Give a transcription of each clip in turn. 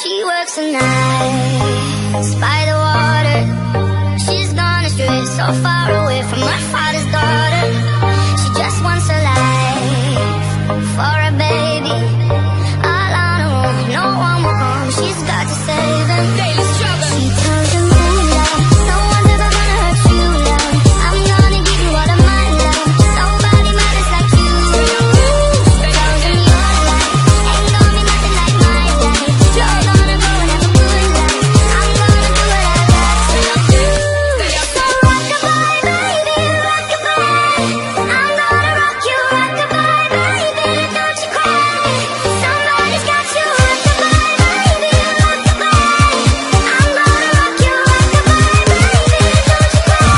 She works the nights by the water. She's gone astray, so far away from her father's daughter. She just wants a life for a baby. All on her own, no one will come. She's got to save him. Daily struggle. She tells him, love, no one's ever gonna hurt you, love. I'm gonna give you all of my love. Nobody matters like you. Tells him your life ain't gonna be nothing like my life. You're gonna go and have a good life. I'm gonna do what I like to do. So rock-a-bye, baby, rock-a-bye. I'm gonna rock you, rock-a-bye, baby, don't you cry. Somebody's got you, rock-a-bye, baby, rock-a-bye. I'm gonna rock you, rock-a-bye, baby, don't you cry.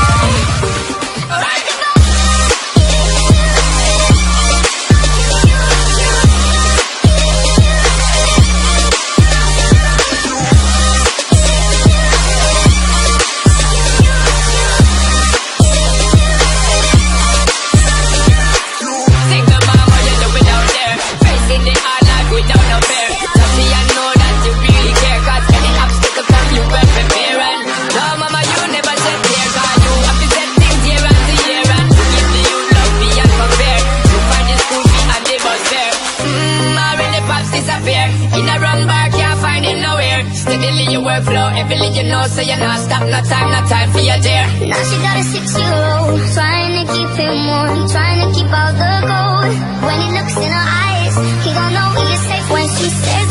Sing the mama, you do it out there. Facing the hard life without no fear. Tell me I know that you really care, cause any obstacle come you well prepare. And no mama, you never said fear, cause you have to set things year after year. And give the you love me and compare. You find the school fee and the bus fare. Already pops disappear. In a wrong bar, can't find it nowhere. Steadily your workflow, everything you know, so you're not stop, no time for your dear. Now she got a 6-year-old, trying to keep him warm, trying to keep all the gold. When he looks in her eyes, he gon' know he is safe when she says